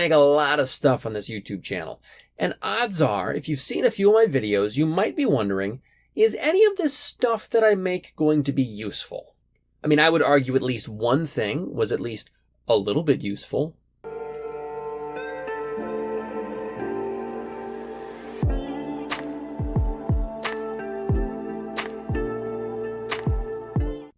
make a lot of stuff on this YouTube channel. And odds are, if you've seen a few of my videos, you might be wondering, is any of this stuff that I make going to be useful? I mean, I would argue at least one thing was at least a little bit useful.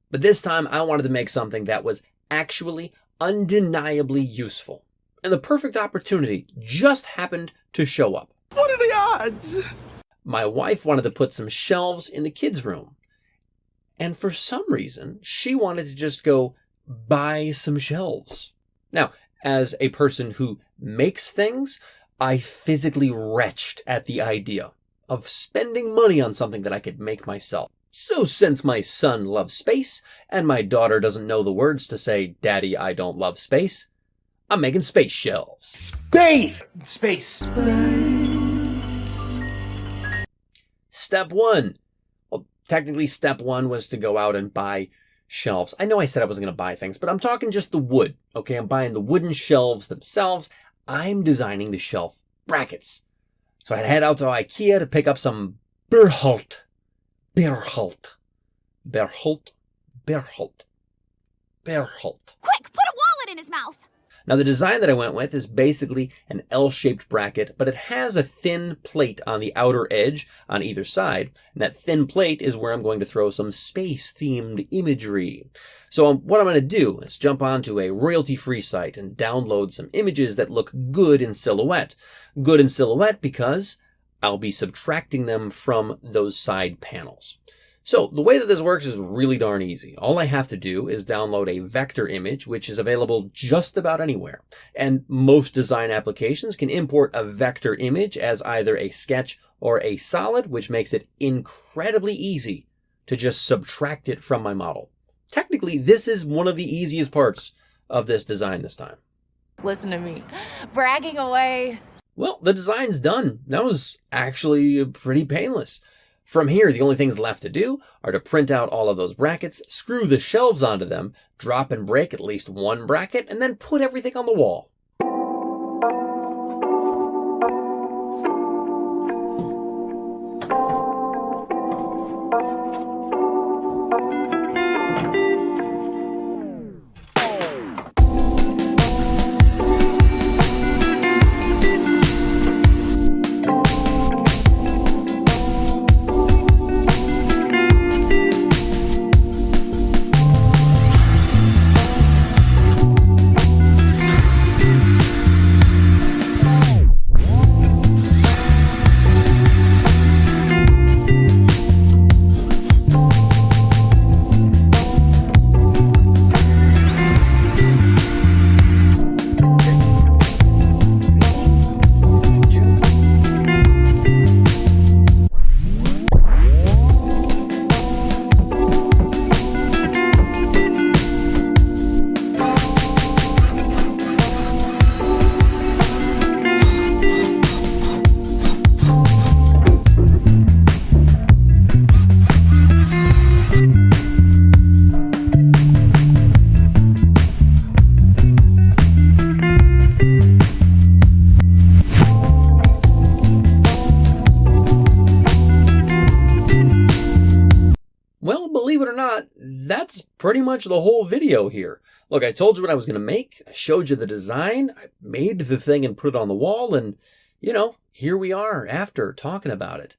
But this time I wanted to make something that was actually undeniably useful. And the perfect opportunity just happened to show up. What are the odds? My wife wanted to put some shelves in the kids' room. And for some reason, she wanted to just go buy some shelves. Now, as a person who makes things, I physically retched at the idea of spending money on something that I could make myself. So since my son loves space, and my daughter doesn't know the words to say, "Daddy, I don't love space," I'm making space shelves. Space! Space. Step one. Well, technically step one was to go out and buy shelves. I know I said I wasn't going to buy things, but I'm talking just the wood. Okay, I'm buying the wooden shelves themselves. I'm designing the shelf brackets. So I'd head out to IKEA to pick up some Berholt. Quick, put a wallet in his mouth. Now the design that I went with is basically an L-shaped bracket, but it has a thin plate on the outer edge on either side. And that thin plate is where I'm going to throw some space-themed imagery. So what I'm going to do is jump onto a royalty-free site and download some images that look good in silhouette. Good in silhouette because I'll be subtracting them from those side panels. So the way that this works is really darn easy. All I have to do is download a vector image, which is available just about anywhere. And most design applications can import a vector image as either a sketch or a solid, which makes it incredibly easy to just subtract it from my model. Technically, this is one of the easiest parts of this design this time. Listen to me, bragging away. Well, the design's done. That was actually pretty painless. From here, the only things left to do are to print out all of those brackets, screw the shelves onto them, drop and break at least one bracket, and then put everything on the wall. Believe it or not, that's pretty much the whole video here. Look, I told you what I was going to make. I showed you the design. I made the thing and put it on the wall. And, you know, here we are after talking about it.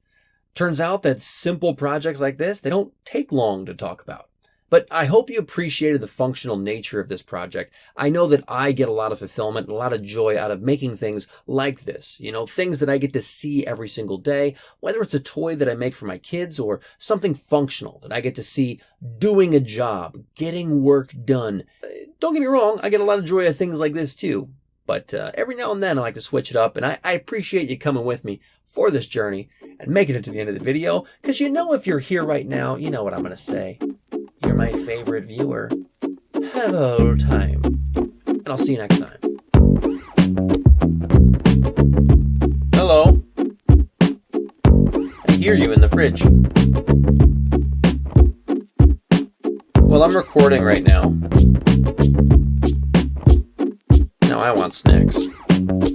Turns out that simple projects like this, they don't take long to talk about. But I hope you appreciated the functional nature of this project. I know that I get a lot of fulfillment and a lot of joy out of making things like this. You know, things that I get to see every single day, whether it's a toy that I make for my kids or something functional that I get to see doing a job, getting work done. Don't get me wrong, I get a lot of joy out of things like this too. But every now and then I like to switch it up, and I appreciate you coming with me for this journey and making it to the end of the video, because you know if you're here right now, you know what I'm going to say. You're my favorite viewer. Have a whole time. And I'll see you next time. Hello. I hear you in the fridge. Well, I'm recording right now. Now I want snacks. Bye.